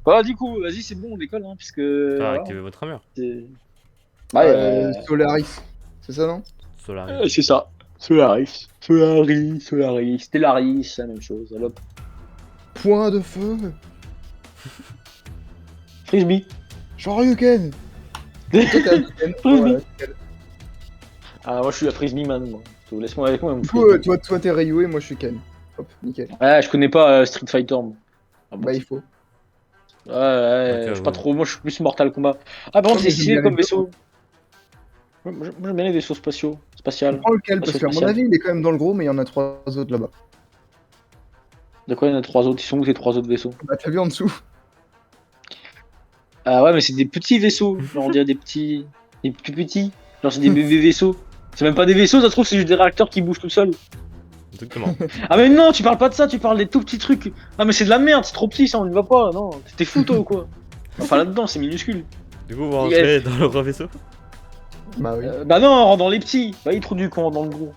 Voilà, du coup, vas-y, c'est bon, on décolle, hein, puisque. T'as Voilà, activé votre armure. c'est. Ouais, Solaris. C'est ça, non? Solaris. c'est ça. Solaris. Solaris, Solaris. Stellaris, c'est la même chose. Allez, hop. Point de feu. Frisbee. Shoryuken. Toi, t'es Hadouken. Voilà, nickel. Ah, moi, je suis la Frisbee man, moi. Laisse-moi avec moi, mon Du coup, Frisbee. toi, t'es Ryu et moi, je suis Ken. Hop, nickel. Ouais, je connais pas Street Fighter, moi. Ah bon. Bah, il faut. Ouais, ouais, Ok, je suis pas ouais. trop. Moi, je suis plus Mortal Kombat. Ah, par Oh, contre, c'est mais j'aime stylé bien les comme deux. vaisseau. Moi, j'aime bien les vaisseaux spatiaux. Tu Spatial. prends lequel? Parce Vaisseau qu'à mon spatial. avis, il est quand même dans le gros, mais il y en a 3 autres là-bas. De quoi il y en a trois autres? Ils sont où ces trois autres vaisseaux? Bah, t'as vu en dessous? Ah ouais, mais c'est des petits vaisseaux. Genre, on dirait des petits. Des plus petits. Genre, c'est des bébés vaisseaux. C'est même pas des vaisseaux, ça se trouve, c'est juste des réacteurs qui bougent tout seuls. Exactement. Ah, mais non, tu parles pas de ça, tu parles des tout petits trucs. Ah, mais c'est de la merde, c'est trop petit, ça, on y va pas. Non, t'es fou, toi, ou quoi? Enfin, là-dedans, c'est minuscule. Du coup, vous rentrez dans le gros vaisseau. Bah oui. Bah non, on rentre dans les petits. Bah, il trouve du con dans le gros.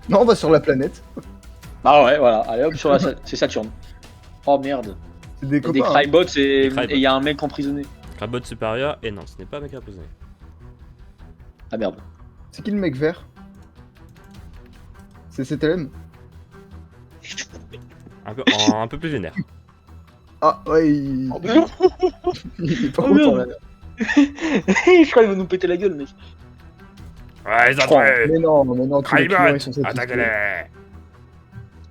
Non, on va sur la planète. Ah ouais, voilà. Allez hop, sur la c'est Saturne. Oh merde. C'est des Il y a des copains. Hein. Crybots et Des Crybots. il y a un mec emprisonné. Crabot supérieur. Et non, ce n'est pas un mec à poser. Ah merde. C'est qui le mec vert? C'est CTLM? Un peu plus vénère. Ah, ouais, il... Oh, non. il est pas Oh, content merde. là. Je crois qu'il va nous péter la gueule, mec. Ouais, ils Je crois. entrent. Mais non, tous les clients, Crabot, ils sont satisfaits. attaquez-les.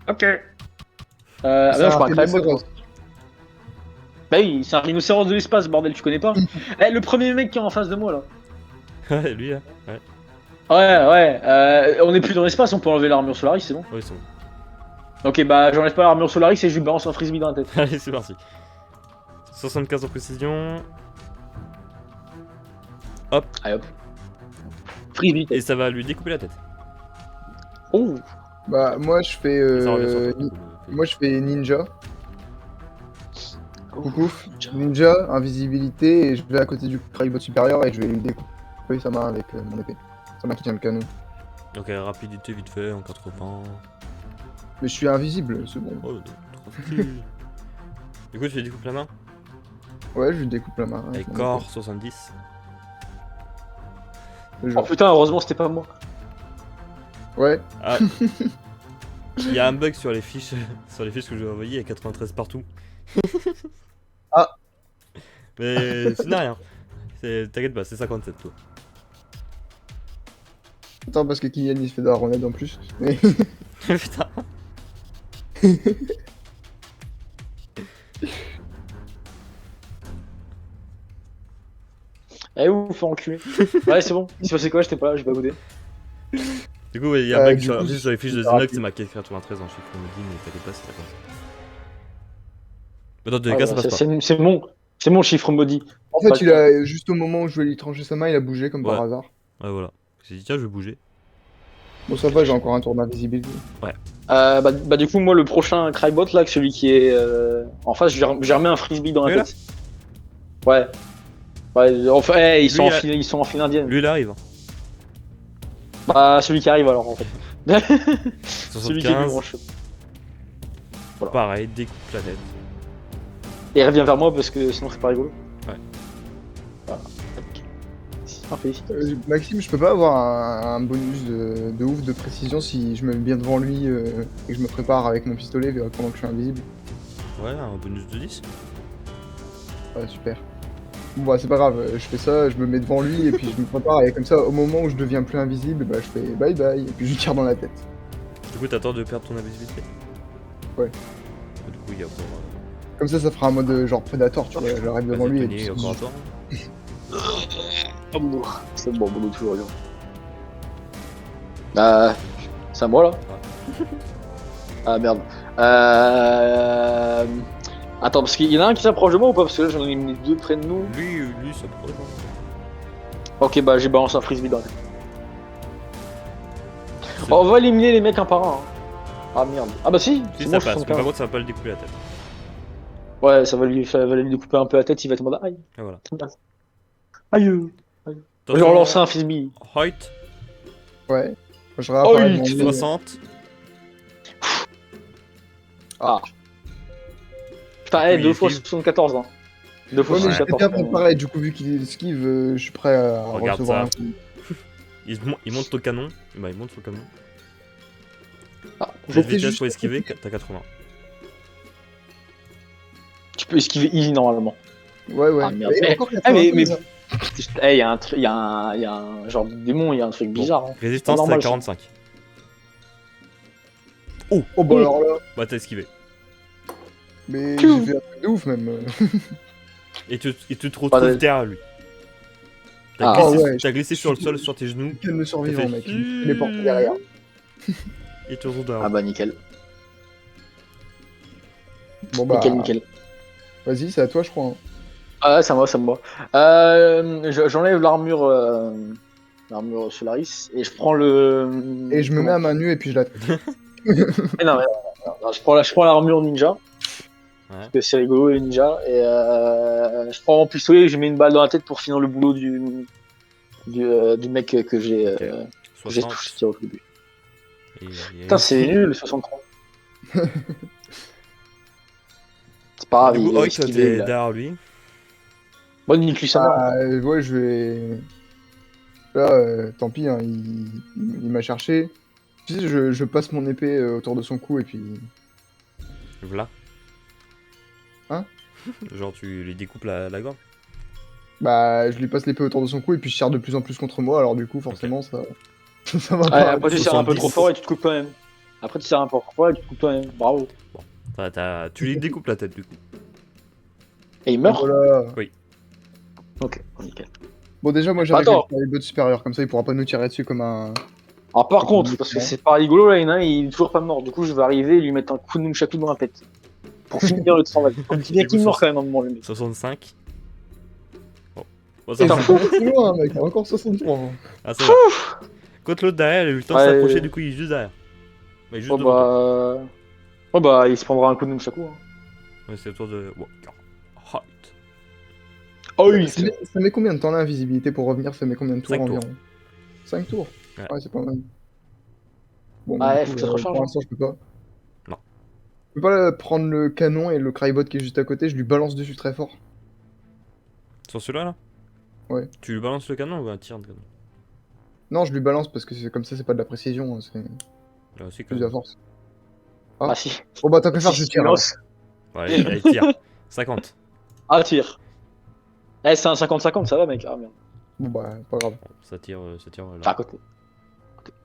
Ok. C'est Ah non, je crois un un Crybot. rhinocéros. Bah oui, c'est un rhinocéros de l'espace, bordel, tu connais pas? Eh, le premier mec qui est en face de moi là. Ouais, lui, hein. Ouais. Ouais, on est plus dans l'espace, on peut enlever l'armure Solaris, c'est bon. Oui, c'est bon. Ok, bah j'enlève pas l'armure Solaris et je lui balance un frisbee dans la tête. Allez, c'est parti. 75 en précision. Allez hop. Frisbee. Et ça va lui découper la tête. Oh. Bah, moi, je fais... Et ça revient sur toi. Moi, je fais ninja. Coucou. Ninja, invisibilité, et je vais à côté du Crybot supérieur et je vais lui découper sa main avec mon épée. Sa main qui tient le canon. Ok, rapidité vite fait en 80. Mais je suis invisible, c'est bon. Oh, trop facile. Du coup, tu lui découpes la main. Ouais, je lui découpe la main. Avec mon corps 70. épée. Le Oh genre. putain, heureusement c'était pas moi. Ouais, Ah. Il y a un bug sur les fiches, sur les fiches que je vais envoyer, il y a 93 partout. Ah. Mais ce n'est rien. T'inquiète pas, c'est 57 toi. attends, parce que Kylian il se fait de la renade en plus. Mais... Putain. Eh ouf, enculé. Ouais, c'est bon. Il s'est passé quoi? J'étais pas là, j'ai pas goûté. Du coup, ouais, il y a un bug du sur, coup, juste sur les fiches de c'est Zenox, rapide. c'est marqué 93 en chiffre, on me dit, mais t'inquiète pas, c'est ça comme ça. Mais dans tous les Ouais, cas, ça voilà, passe pas. c'est mon chiffre maudit. En fait, Pas il le a juste au moment où je vais lui trancher sa main, il a bougé comme par Ouais. hasard. Ouais, voilà. J'ai dit, tiens, je vais bouger. Bon, ça va, j'ai encore un tour d'invisibilité. Bah du coup moi le prochain Crybot là, que celui qui est en face, j'ai remis un frisbee dans la Celui-là tête. Ouais. Ouais, enfin, ils sont Lui, ils sont en file indienne. Lui, il arrive. Bah celui qui arrive alors en fait. Celui qui est le plus 75, branché. Voilà. pareil, découpe la tête. Et il revient vers moi parce que sinon c'est pas rigolo. Ouais. Voilà. Parfait. Maxime, je peux pas avoir un bonus de ouf de précision si je me mets bien devant lui et que je me prépare avec mon pistolet pendant que je suis invisible. Ouais, un bonus de 10. Ouais, super. Bon, bah, c'est pas grave, je fais ça, je me mets devant lui et puis je me prépare et comme ça, au moment où je deviens plus invisible, bah, je fais bye bye et puis je lui tire dans la tête. Du coup, t'attends de perdre ton invisibilité. Ouais. Du coup, il y a pour. Comme ça ça fera un mode genre Predator, tu vois, j'arrive devant lui et puis... encore à toi. C'est bon boulot toujours bien. Bah c'est à moi là. Ah merde. Attends, parce qu'il y en a un qui s'approche de moi ou pas? Parce que là j'en ai mis deux près de nous. Lui, ça pourrait pas. Ok, bah j'ai balancé un frisbee dans la tête. On va éliminer les mecs un par un. Hein. Ah merde. Ah bah si, Si c'est ça bon, passe, mais 75. par contre, ça va pas le découper la tête. Ouais, ça va lui découper un peu la tête, il va être en mode aïe. Et voilà. Aïe. Je vais relancer un frisbee. Height, Ouais. Je réapparais devant lui. 60. Ah. Putain, il 2 fois esquive. 74. Hein. 2 fois Ouais, mais je fais 74. bien quand même. préparé, du coup, vu qu'il esquive, je suis prêt à Regarde recevoir ça. un coup. Il monte ton canon. Bah, il monte son canon. Ah, Jet de J'étais vitesse juste pour à esquiver, côté. t'as 80. tu peux esquiver easy normalement. Ouais, ouais. Ah merde. Et Eh, encore eh, mais, 92, hein. il y a un truc, il y a un genre de démon, il y a un truc Bon, bizarre. Hein. résistance, Pas t'as normal, ça. 45. Oh, bah alors là. Bah, t'as esquivé. Mais Piou. j'ai fait un truc de ouf, même. Et tu te Pas retrouves de- derrière lui. Ah. Oh, ouais. T'as glissé sur le sol, sur tes genoux. Quel de survivant, T'as mec. fait- Je les porte derrière. Et tu retrouves derrière. Ah bah nickel. Bon, bah. Nickel, nickel. Vas-y, c'est à toi, je crois. Hein. Ah ouais, ça me va, ça me va. J'enlève l'armure l'armure Solaris et je prends le. Et je me mets comment à main nue et puis je la traite. non, je prends l'armure ninja. Parce que c'est rigolo les ninjas. Et je prends mon pistolet et je mets une balle dans la tête pour finir le boulot du mec que j'ai que j'ai 60. touché au début. Et- Putain, c'est nul le 63. C'est pas grave, Du coup, il a Hoyt, esquivé. t'es là. derrière lui. Bonne nique lui sa mère. Ah, ouais, je vais. Là, tant pis, hein, il m'a cherché. Tu sais, je passe mon épée autour de son cou et puis. Voilà. Hein? Genre, tu lui découpes la gorge. Bah, je lui passe l'épée autour de son cou et puis je tire de plus en plus contre moi, alors du coup, forcément, ça. Ça va Ouais, pas. après tu sers un peu 70. trop fort et tu te coupes quand même. Après tu sers un peu trop fort et tu te coupes quand même. Bravo. Tu lui découpes la tête, du coup. Et il meurt. Voilà. Ok, nickel. Bon, déjà, moi j'arrive Attends. avec les bottes supérieures, comme ça il pourra pas nous tirer dessus comme un. Alors par contre, parce que c'est pas rigolo là, il y en a un, il est toujours pas mort. Du coup, je vais arriver et lui mettre un coup de nunchaku dans la tête. Pour finir le travail. Faut bien qu'il meurt quand même à un moment, le mec. 65. Bon. Bon, Et ça Putain, va. c'est pas si loin, mec, il y a encore 63. Hein. Ah, ça va. Quand l'autre derrière, il a eu le temps de Ouais. s'approcher, du coup, il est juste derrière. Bah, il est juste Oh devant toi. bah. Oh bah, il se prendra un coup de nunchaku. Hein. Ouais, c'est le tour de. Walker. Height. Oh oui, Ça met combien de temps l'invisibilité pour revenir? Ça met combien de tours 5 tours. environ? 5 tours? Ouais. C'est pas mal. Bon, Ouais, bah, du faut coup, que ça se recharge, pour hein. l'instant, je peux pas. Non. Je peux pas prendre le canon et le crybot qui est juste à côté, je lui balance dessus très fort. Sur celui-là, là Ouais. Tu lui balances le canon ou un tir de canon? Non, je lui balance parce que c'est comme ça, c'est pas de la précision, hein, c'est Là aussi, quand plus de la même. force. Ah si. Bon, bah, tant qu'à faire, Si, je si, tire. tu lances. Ouais, il tire. 50. Ah, tire. Eh, c'est un 50-50, ça va, mec. Ah merde. Bon, bah, pas grave. Bon, ça tire Enfin, là, à côté.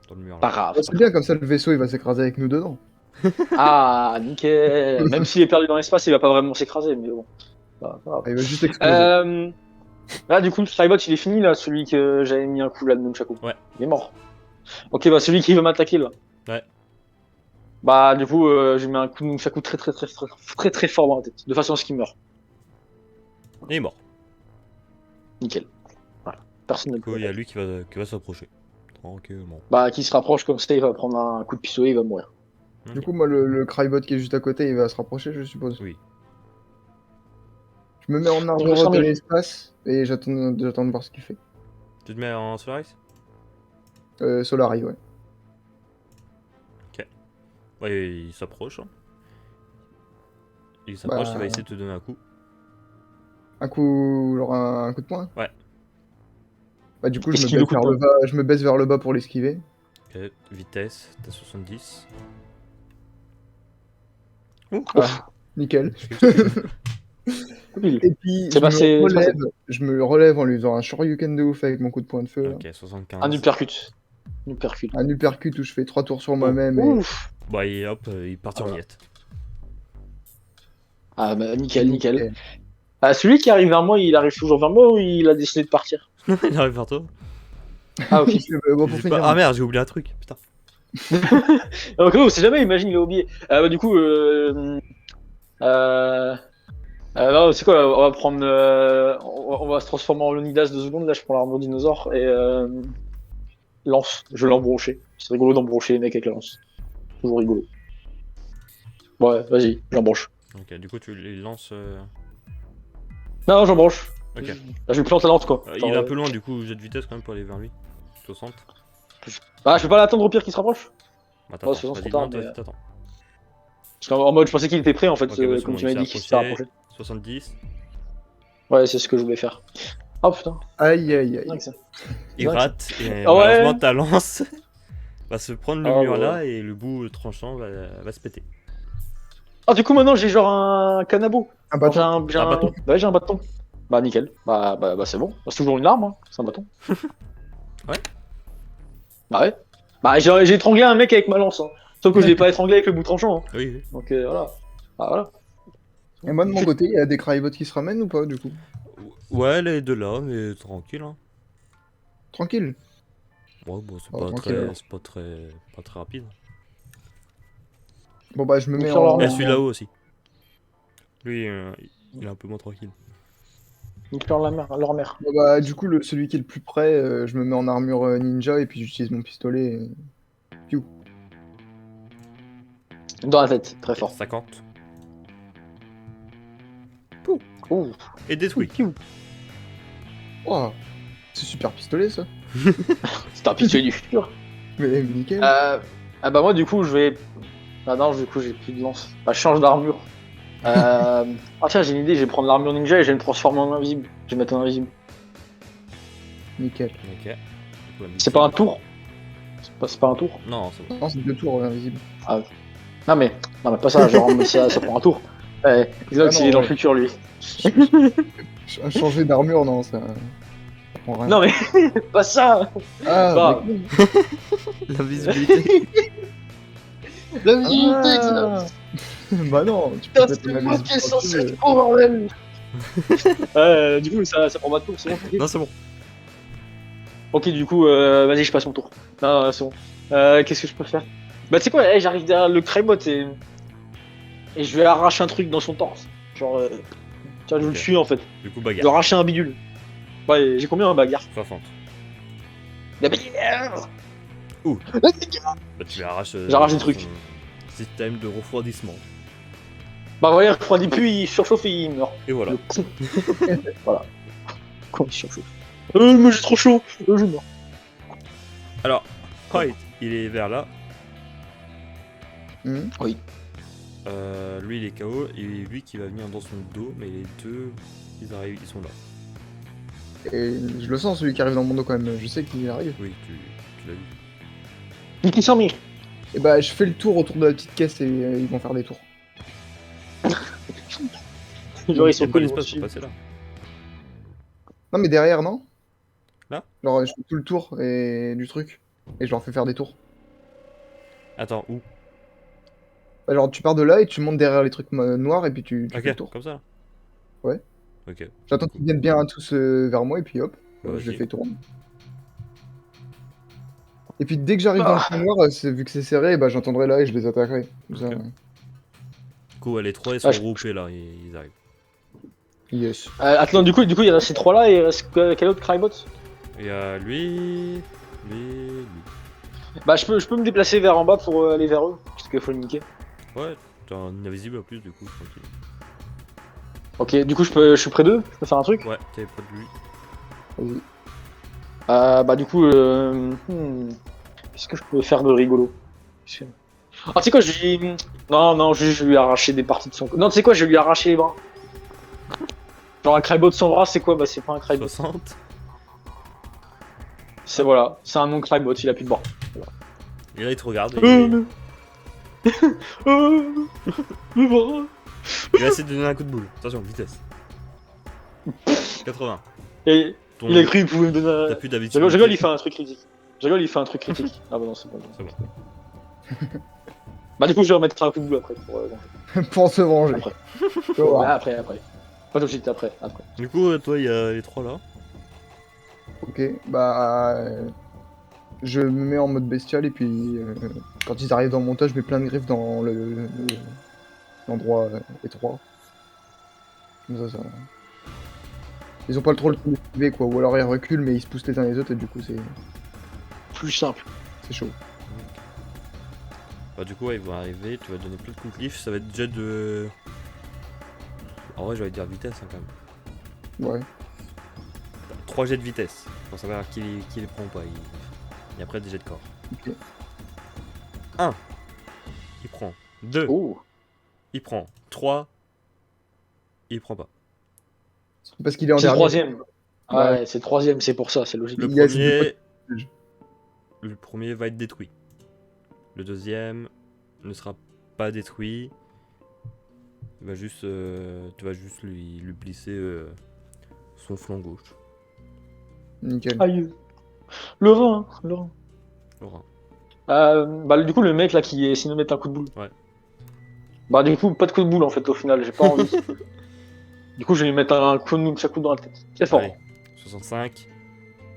dans le mur. Pas Là. grave. Bah, c'est bien, comme ça, le vaisseau, il va s'écraser avec nous dedans. Ah, nickel. Même s'il est perdu dans l'espace, il va pas vraiment s'écraser, mais bon. Pas grave. Ah, il va juste exploser. Là, du coup, le Skybot, il est fini, là, celui que j'avais mis un coup là de Nunchaku. Ouais. Il est mort. Ok, bah celui qui veut m'attaquer, là. Ouais. Bah, du coup, j'ai mis un coup de Nunchaku très fort dans la tête, de façon à ce qu'il meure. Il est mort. Nickel. Voilà. Personne ne Du coup, peut. il y a lui qui va s'approcher. Tranquillement. Bah, qui se rapproche comme ça, il va prendre un coup de pistolet, il va mourir. Du coup, moi, le crybot qui est juste à côté, il va se rapprocher, je suppose. Oui. Je me mets en Je me arbre sens de mieux. l'espace et j'attends de voir ce qu'il fait. Tu te mets en Solaris? Solari, ouais. Ouais, il s'approche. Hein. Il s'approche, Bah. il va essayer de te donner un coup. Un coup, genre un coup de poing. Ouais. Bah du coup, Esquive le coup de poing. je me baisse vers le bas pour l'esquiver. Ok, vitesse, t'as 70. Ah, nickel. Pile. Et puis, C'est passé- je me relève en lui faisant un shoryuken de ouf avec mon coup de poing de feu. là. Ok, 75. Un uppercut. Uppercut. Un uppercut où je fais 3 tours sur moi-même. Et... Ouf. Bah, hop, il part en miettes. Ah, bah, nickel. Ah, celui qui arrive vers moi, il arrive toujours vers moi ou il a décidé de partir? Il arrive vers toi. Ah, ok. Bon, pour J'ai finir, pas- Ah merde, j'ai oublié un truc. Putain. Donc, on sait jamais, imagine, il a oublié. Bah, du coup, non, c'est quoi, on va prendre. On va se transformer en Leonidas 2 secondes. Là, je prends l'armure dinosaure et. Lance. Je vais l'embrocher. C'est rigolo d'embrocher les mecs avec la lance. Toujours rigolo. Ouais, vas-y, j'embroche. Ok, du coup, tu les lances. Non, j'embroche. Ok. Là, je lui plante la lance, quoi. Il est un peu loin, du coup, jet de vitesse quand même pour aller vers lui. 60. Bah, je peux pas l'attendre au pire qu'il se rapproche. Bah, t'attends. c'est trop Vas-y, tard, monte, mais- vas-y, t'attends. Parce qu'en mode, je pensais qu'il était prêt en fait, Ok, bah, c'est comme bon, tu il m'as s'est dit qu'il s'était rapproché. 70. Ouais, c'est ce que je voulais faire. Oh putain, Aïe aïe aïe. dingue ça. Il Dingue, rate et Ah ouais. malheureusement ta lance va se prendre le Ah, mur bah là et le bout tranchant va se péter. Ah, du coup, maintenant j'ai genre un canabo. Un Genre, bâton. Un bâton. Ouais, j'ai un bâton. Bah, nickel. Bah c'est bon. Bah, c'est toujours une arme, hein. C'est un bâton. Ouais. Bah, ouais. Bah, j'ai étranglé un mec avec ma lance. Hein. Sauf que je l'ai pas étranglé avec le bout tranchant. Hein. Oui, oui. Donc, voilà. Bah, voilà. Et moi de mon côté, il y a des Crybots qui se ramènent ou pas du coup? Ouais, les deux là, mais tranquille. Hein. Tranquille. Ouais, bon, c'est Oh, pas tranquille, très, alors. c'est pas très rapide. Bon bah je me mets Sur leur en... Et celui là-haut aussi. Lui, il est un peu moins tranquille. Ils pleurent leur mère. Bon, bah du coup celui qui est le plus près, je me mets en armure ninja et puis j'utilise mon pistolet. Piou. Dans la tête, très Ok, fort. 50. Ouh. Et détruit. Oh, c'est super pistolet ça. C'est un pistolet du futur. Mais nickel. Ah bah, moi, du coup, je vais. Ah non, du coup, j'ai plus de lance. Bah, je change d'armure. Ah, tiens, j'ai une idée. Je vais prendre l'armure ninja et je vais me transformer en invisible. Je vais mettre en invisible. Nickel. Ok. Du coup, la C'est pas un tour. C'est pas un tour. Non, c'est bon. Non, c'est 2 tours invisible. Non mais pas ça, genre mais ça prend un tour. Ouais, Xbox Ah non, il est dans le ouais. futur lui. Changer d'armure, non, ça prend rien. Non mais pas ça. Ah, Bah, mais- L'invisibilité. La visibilité, Ah bah non, tu peux putain, mettre c'est la moi visibilité qui est quand tu censé veux. être pro bordel. Ouais, du coup ça prend pas de tour, c'est bon. Non, c'est bon. Ok, du coup vas-y je passe mon tour. Non, c'est bon. Qu'est-ce que je peux faire? Bah tu sais quoi, j'arrive derrière le Crybot et je vais arracher un truc dans son torse. Genre tiens, je Ok. le suis en fait. Du coup, Je bagarre. vais arracher un bidule. Ouais, j'ai combien en bagarre? 60. La bagarre. Ouh. La bagarre. Bah, tu lui arraches. J'arrache des trucs. son Système de refroidissement. Bah ouais, il refroidit plus, il surchauffe et il meurt. Et voilà. Le con. Voilà. Con, il surchauffe. Mais j'ai trop chaud. Je meurs. Alors, White, il est vers là. Hmm. Lui, il est KO. Et lui qui va venir dans son dos. Mais les deux, ils arrivent, ils sont là. Et je le sens celui qui arrive dans mon dos quand même, je sais qu'il arrive. Oui, tu l'as vu. Nicky sans mire. Et bah je fais le tour autour de la petite caisse et ils vont faire des tours. Genre, ils Il y sont a pas connus. l'espace pour passer là. Non mais derrière, non? Là? Genre je fais tout le tour et du truc. Et je leur fais faire des tours. Attends, où? Bah, genre tu pars de là et tu montes derrière les trucs noirs et puis tu fais le Ok, tour. comme ça. Ouais. Ok. J'attends qu'ils viennent bien tous vers moi et puis hop, Bah, je les vas-y. fais tourner. Et puis dès que j'arrive dans le coin noir, vu que c'est serré, bah j'entendrai là et je les attaquerai. Comme ça, Ok. Du coup, les trois, ils sont Ah, je- regroupés là. Ils arrivent. yes. Attends, du coup, il y a ces trois là et il reste quel autre Crybot? Il y a lui. Lui. Bah, je peux me déplacer vers en bas pour aller vers eux. Parce qu'il faut le niquer. Ouais, t'as un invisible en plus, du coup, tranquille. Ok, du coup, je suis près d'eux. Je peux faire un truc. Ouais, t'es près de lui. Vas-y. Bah, du coup, qu'est-ce que je peux faire de rigolo? Ah, tu sais quoi, je lui. Non, je vais lui arracher des parties de son corps. Non, tu sais quoi, je vais lui arracher les bras. Genre, un Crybot sans bras, c'est quoi? Bah, c'est pas un Crybot. 60. C'est voilà, c'est un non Crybot, il a plus de bras. Et là, il te regarde. Mais bras. Il va essayer de donner un coup de boule. Attention, vitesse. 80. Et Ton... il a cru qu'il pouvait me donner un. T'as plus d'habitude. Je rigole, il fait un truc critique. Je rigole, il fait un truc critique. Ah bah non, c'est pas bon. C'est bon. Bah, du coup, je vais remettre un coup de boule après. Pour se venger. Après. Tu vas voir. Ouais, après. Pas tout de suite, après. Du coup, toi, il y a les trois là. Ok, bah je me mets en mode bestial et puis quand ils arrivent dans le montage, je mets plein de griffes dans l'endroit étroit. Comme ça. Ils ont pas trop le temps d'esquiver quoi, ou alors ils reculent mais ils se poussent les uns les autres et du coup Plus simple. c'est chaud. Bah, du coup, ouais, ils vont arriver. Tu vas donner plein de coups de cliff. Ça va être jet de. En vrai, j'allais dire vitesse hein, quand même. Ouais. 3 jets de vitesse. Pour savoir qui les prend ou pas. Et après, des jets de corps. Ok. 1. Il prend 2. Oh. il prend 3, il prend pas. Parce qu'il est en C'est le dernier. troisième. Ouais. Ouais, c'est le troisième, c'est pour ça, c'est logique. Le Il y a ces deux premier... potes. Le premier va être détruit. Le deuxième ne sera pas détruit. Il va juste, tu vas juste lui glisser son flanc gauche. Nickel. Aïe. Le rein, hein, le rein. Laura. Bah, du coup, le mec là qui est essaie de mettre un coup de boule. Ouais. Bah, du coup, pas de coup de boule en fait, au final, j'ai pas envie. Du coup, je vais lui mettre un coup de nunchaku dans la tête. C'est fort. Allez, 65.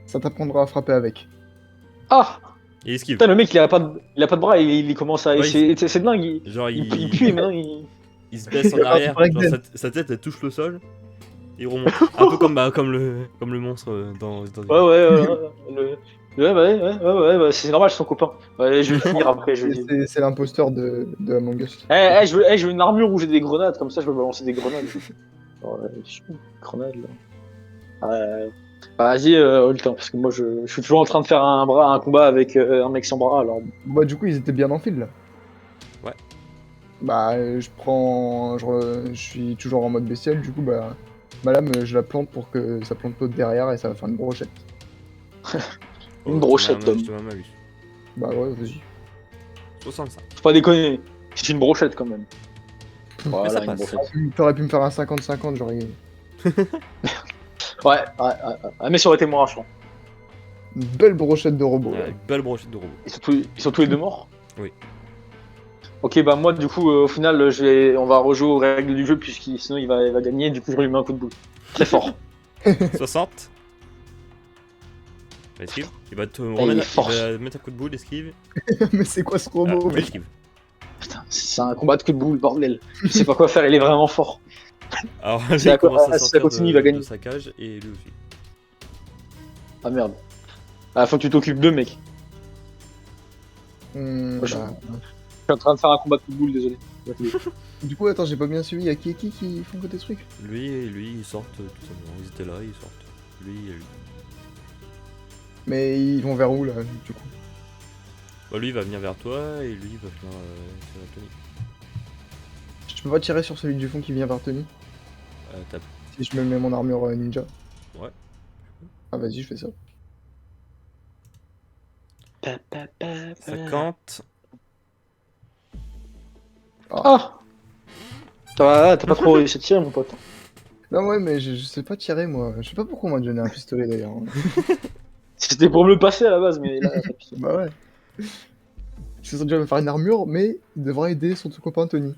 Ça t'apprendra à frapper avec. Ah! Et esquive. Putain, le mec, il a pas de bras et il commence à Ouais, essayer. C'est dingue, Genre, il pue et maintenant il. il se baisse en Il a arrière. un break Genre, dance. sa tête, elle touche le sol. Et il remonte. Un peu comme le monstre dans Ouais, c'est normal, c'est son copain. Ouais, je vais le finir après, je vais dire. C'est l'imposteur de Among Us. Je veux une armure où j'ai des grenades, comme ça je peux balancer des grenades. Grenades là. Bah, vas-y, Hulk, parce que moi je suis toujours en train de faire un combat avec un mec sans bras, alors. Bah du coup ils étaient bien en fil là. Ouais. Bah je suis toujours en mode bestial, du coup bah ma lame je la plante pour que ça plante l'autre derrière et ça va faire une brochette. Une brochette, Je te mets un malus. Bah ouais vas-y. 65. Faut pas déconner, c'est une brochette quand même. Mais Voilà, ça une passe. brochette. T'aurais pu me faire un 50-50, j'aurais gagné. Ouais, mais ça aurait été moins rassurant. Une belle brochette de robot. Ouais, belle brochette de robot. Ils sont tous les deux morts? Oui. Ok, bah moi du coup au final on va rejouer aux règles du jeu puisqu'il sinon il va gagner, du coup je lui mets un coup de boule. Très fort. 60. Bah, esquive. Il va te il remettre, force. il va mettre un coup de boule, esquive. Mais c'est quoi ce Ah, robot oui, mec esquive. Putain, c'est un combat de coup de boule, bordel. Je sais pas quoi faire, il est vraiment fort. Alors, Si lui, ça il commence à si ça sortir continue, il va gagner. de sa cage et lui aussi. Ah merde. Ah faut que tu t'occupes d'eux mec. Hmm, Moi, je- bah, Je suis en train de faire un combat de coup de boule, désolé. Du coup attends j'ai pas bien suivi, y'a qui font que des trucs? Lui et lui, ils sortent tout simplement. Ils étaient là, ils sortent. Lui et lui. Mais ils vont vers où là du coup? Bah, lui, il va venir vers toi et lui, il va venir sur Tony. Je peux pas tirer sur celui du fond qui vient vers Tony? Tape. Si je me mets mon armure ninja? Ouais. Ah vas-y je fais ça. 50. Ah. T'as pas trop réussi à tirer mon pote. Non ouais mais je sais pas tirer moi. Je sais pas pourquoi on m'a donné un pistolet d'ailleurs. C'était pour me le passer à la base, mais là, t'as pissé. Bah ouais. Je suis déjà me faire une armure, mais il devra aider son copain Tony.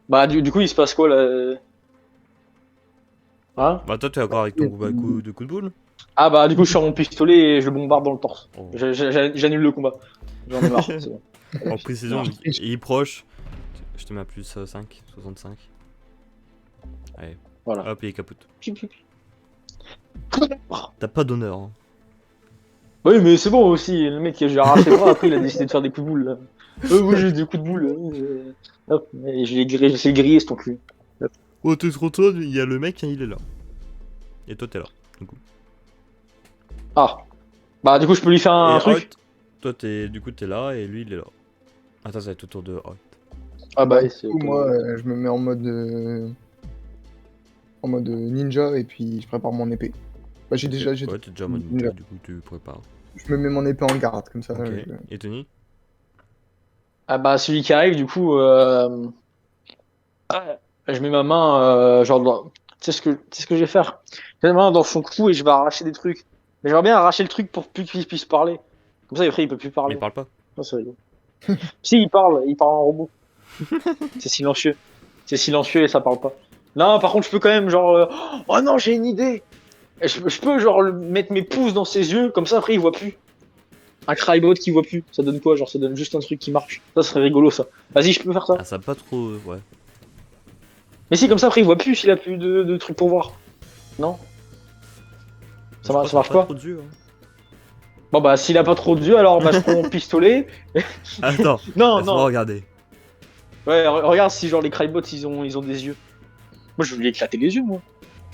Bah du coup il se passe quoi là? Hein? Bah, toi, t'es encore avec ton coup de boule? Ah bah du coup je sors mon pistolet et je le bombarde dans le torse. Oh. J'annule le combat. J'en ai marre, c'est bon. En précision, je triche. il est proche. Je te mets à plus 5, 65. Allez, Voilà. hop, il est capote. T'as pas d'honneur. Hein. Oui mais c'est bon aussi, le mec j'ai arraché le bras, après il a décidé de faire des coups de boule là. Oui j'ai des coups de boule. Hop, et je l'ai grillé cet enculé. Oh, tu te retournes, il y a le mec, il est là. Et toi, t'es là. Du coup. Ah. Bah du coup je peux lui faire un Et truc. Hoyt, toi, t'es là et lui, il est là. Attends, ça va être autour de Hoyt. Ah bah c'est Du coup, moi, je me mets en mode ninja et puis je prépare mon épée. Bah j'ai déjà, Ouais, t'es déjà en mode Ninja. ninja, du coup, tu prépares. je me mets mon épée en garde comme ça. Ok. Et Tony? Ah bah celui qui arrive du coup je mets ma main tu sais ce que je vais faire. Je mets ma main dans son cou et je vais arracher des trucs. Mais j'aimerais bien arracher le truc pour plus qu'il puisse parler. Comme ça après il peut plus Mais parler. il parle pas. Ah, c'est rigolo. Si il parle en robot. C'est silencieux. C'est silencieux et ça parle pas. Non par contre je peux quand même oh non j'ai une idée. Et je peux mettre mes pouces dans ses yeux comme ça après il voit plus. Un crybot qui voit plus. Ça donne quoi? Genre ça donne juste un truc qui marche. Ça serait rigolo ça. Vas-y je peux faire ça. Ah, ça a pas trop. Ouais. Mais si, comme ça, après, il voit plus s'il a plus de trucs pour voir. Non? Ça marche pas? Trop de yeux, hein. Bon, bah, s'il a pas trop d'yeux, alors bah, je prends mon pistolet. Attends, Non, laisse-moi non. regarder. Ouais, regarde si, genre, les crybots, ils ont des yeux. Moi, je vais lui éclater les yeux, moi.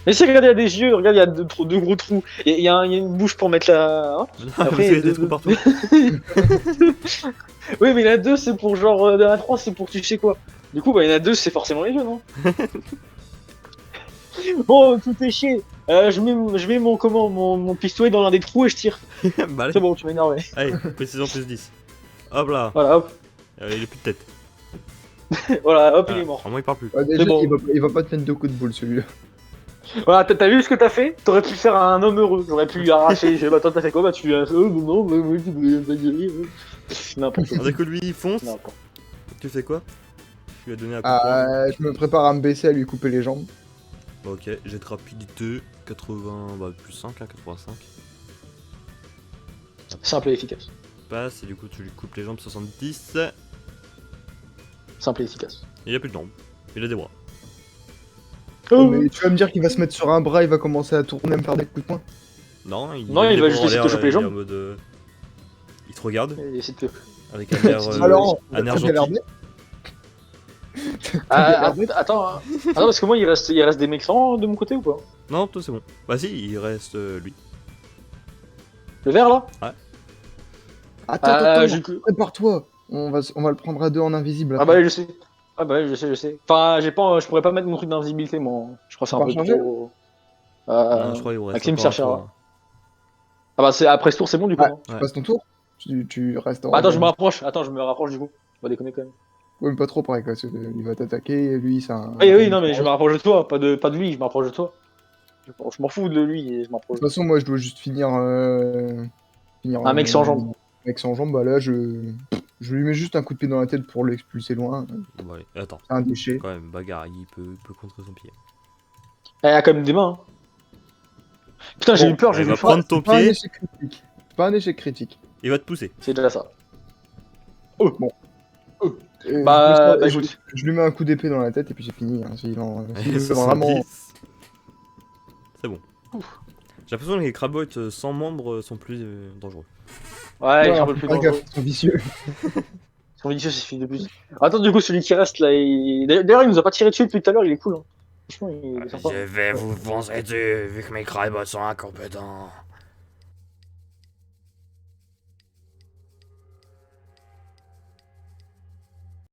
Mais si, regarde, il y a des yeux, regarde, il y a deux gros trous. Il y a une bouche pour mettre la. Hein. Après, il y a des trous partout. Oui, mais il y en a deux, c'est pour genre. Dans la 3, c'est pour tu sais quoi. Du coup, bah, il y en a deux, c'est forcément les yeux, non? Bon, tout est chier. Je mets mon pistolet dans l'un des trous et je tire. Bah, allez, C'est bon, tu m'as énervé. allez, précision plus 10. Hop là, Voilà, hop. il est plus de tête. Voilà, hop, il Ah, est mort. au moins, il parle plus. Ouais, déjà, C'est bon. il va pas te mettre 2 coups de boule celui-là. Voilà, t'as vu ce que t'as fait? T'aurais pu faire un homme heureux. J'aurais pu lui arracher. Bah, toi, t'as fait quoi? Bah, tu lui as fait. Oh, non, bah, oui, tu voulais pas dire. N'importe quoi. Dès que lui, il fonce, N'importe. tu fais quoi? Tu lui as donné un coup de poing. Je me prépare à me baisser, à lui couper les jambes. Bah, ok, jet de rapidité, 80, bah plus 5, hein, 85. Simple et efficace. Passe, et du coup, tu lui coupes les jambes, 70. Simple et efficace. Il a plus de jambes, il a des bras. Oh, mais tu vas me dire qu'il va se mettre sur un bras, il va commencer à tourner, à me faire des coups de poing. Non, il Non, a il des va bras juste en essayer de l'air, te choper les il est jambes. en mode, il te regarde, Et essaie de te- avec un air, Alors, un air t'as l'air gentil. bête. Attends, hein. Attends, parce que moi, il reste des méchants de mon côté ou pas? Non, toi c'est bon. Bah si, il reste lui. Le vert là? Attends, j'ai- prépare-toi. On va le prendre à deux en invisible. Ah bah oui, je sais. Ah bah oui, je sais. Enfin, je pourrais pas mettre mon truc d'invisibilité, moi. Je crois que c'est un Pas peu recharger trop. Non, je crois qu'il vous reste Maxime encore un cherchera. tour. Ah bah c'est après ce tour, c'est bon du coup. Ouais. non Tu Ouais. passes ton tour. Tu restes en. Bah, attends, je me rapproche. Attends, je me rapproche du coup. On va déconner quand même. Ouais, mais pas trop pareil, quoi. Parce que il va t'attaquer, lui, c'est un. Oui, non, mais je me rapproche de toi, pas de lui, je me rapproche de toi. Je m'en fous de lui et je De m'approche. toute façon, moi, je dois juste finir. Un mec sans jambes. Un mec sans jambes, bah là, je lui mets juste un coup de pied dans la tête pour l'expulser loin. Bon, allez, attends, C'est un déchet. quand même, bagarre, il peut contrer son pied. Elle a quand même des mains. Hein. Putain, j'ai Bon, eu peur, il j'ai va vu prendre froid. ton Pas un pied, échec critique. Pas un échec critique. il va te pousser. C'est déjà ça. Bah, Bah, je, écoute. je lui mets un coup d'épée dans la tête et puis c'est fini. Hein. S'il veut 70. vraiment. C'est bon. J'ai l'impression que les crabots sans membres sont plus dangereux. Ouais, Ouais, j'ai un peu plus fais dangereux. gaffe, ils sont vicieux. Son vicieux, c'est fini de plus. Attends, du coup, celui qui reste là, d'ailleurs, il nous a pas tiré dessus depuis tout à l'heure, il est cool. Hein. Franchement, il est sympa. vais vous foncer dessus, vu que mes crabots sont incompétents.